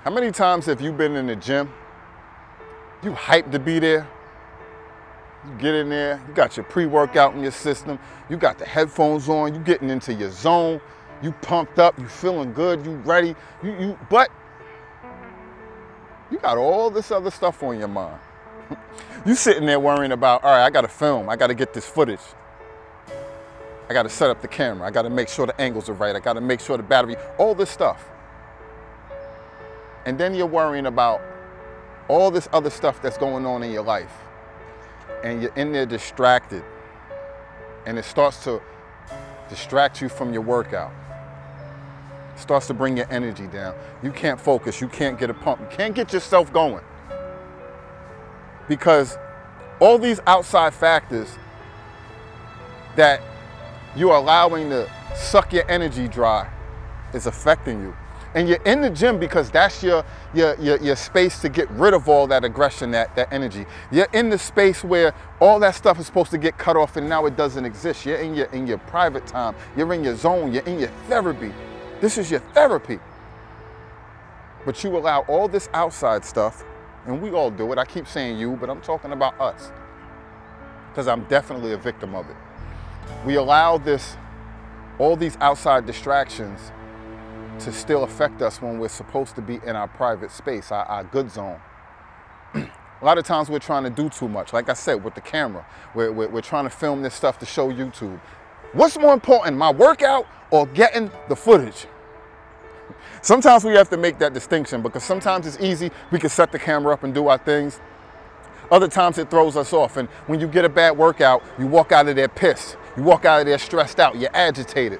How many times have you been in the gym? You hyped to be there. You get in there, you got your pre-workout in your system, you got the headphones on, you getting into your zone, you pumped up, you feeling good, you ready, but you got all this other stuff on your mind. You sitting there worrying about, all right, I gotta film, I gotta get this footage. I gotta set up the camera, I gotta make sure the angles are right, I gotta make sure the battery, all this stuff. And then you're worrying about all this other stuff that's going on in your life. And you're in there distracted. And it starts to distract you from your workout. It starts to bring your energy down. You can't focus, you can't get a pump, you can't get yourself going. Because all these outside factors that you're allowing to suck your energy dry is affecting you. And you're in the gym because that's your space to get rid of all that aggression, that energy. You're in the space where all that stuff is supposed to get cut off and now it doesn't exist. You're in your private time. You're in your zone. You're in your therapy. This is your therapy. But you allow all this outside stuff, and we all do it. I keep saying you, but I'm talking about us because I'm definitely a victim of it. We allow all these outside distractions to still affect us when we're supposed to be in our private space, our good zone. A lot of times we're trying to do too much. Like I said, with the camera, we're trying to film this stuff to show YouTube. What's more important, my workout or getting the footage? Sometimes we have to make that distinction because sometimes it's easy. We can set the camera up and do our things. Other times it throws us off. And when you get a bad workout, you walk out of there pissed. You walk out of there stressed out. You're agitated.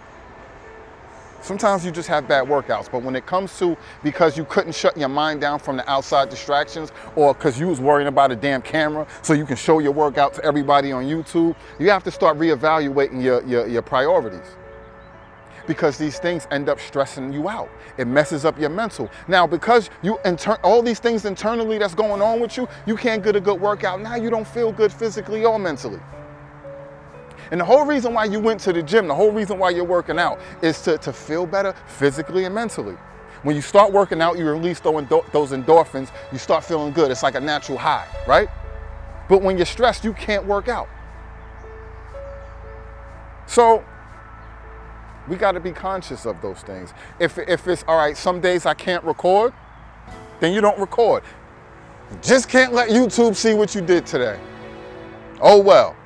Sometimes you just have bad workouts, but when it comes to because you couldn't shut your mind down from the outside distractions or because you was worrying about a damn camera so you can show your workout to everybody on YouTube, you have to start reevaluating your priorities because these things end up stressing you out. It messes up your mental. Now, because all these things internally that's going on with you, you can't get a good workout. Now you don't feel good physically or mentally. And the whole reason why you went to the gym, the whole reason why you're working out is to feel better physically and mentally. When you start working out, you release those endorphins, you start feeling good. It's like a natural high, right? But when you're stressed, you can't work out. So we got to be conscious of those things. If it's, all right, some days I can't record, then you don't record. You just can't let YouTube see what you did today. Oh, well.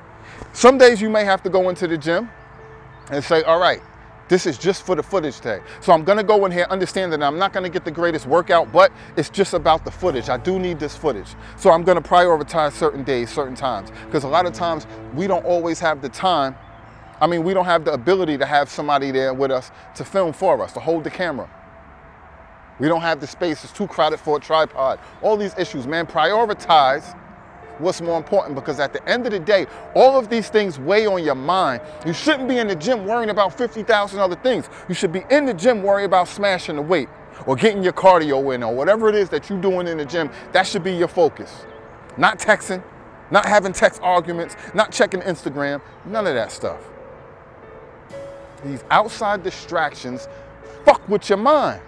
Some days you may have to go into the gym and say, all right, this is just for the footage day. So I'm gonna go in here, understand that I'm not gonna get the greatest workout, but it's just about the footage. I do need this footage. So I'm gonna prioritize certain days, certain times. Because a lot of times we don't always have the time. I mean, we don't have the ability to have somebody there with us to film for us, to hold the camera. We don't have the space, it's too crowded for a tripod. All these issues, man, prioritize what's more important, because at the end of the day, all of these things weigh on your mind. You shouldn't be in the gym worrying about 50,000 other things. You should be in the gym worrying about smashing the weight or getting your cardio in or whatever it is that you're doing in the gym. That should be your focus. Not texting, not having text arguments, not checking Instagram, none of that stuff. These outside distractions fuck with your mind.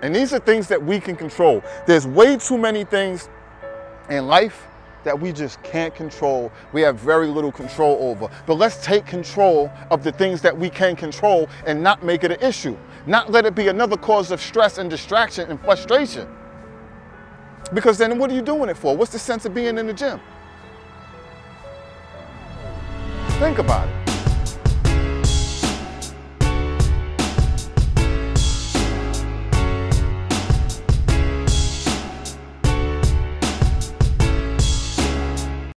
And these are things that we can control. There's way too many things in life that we just can't control. We have very little control over. But let's take control of the things that we can control and not make it an issue. Not let it be another cause of stress and distraction and frustration. Because then what are you doing it for? What's the sense of being in the gym? Think about it.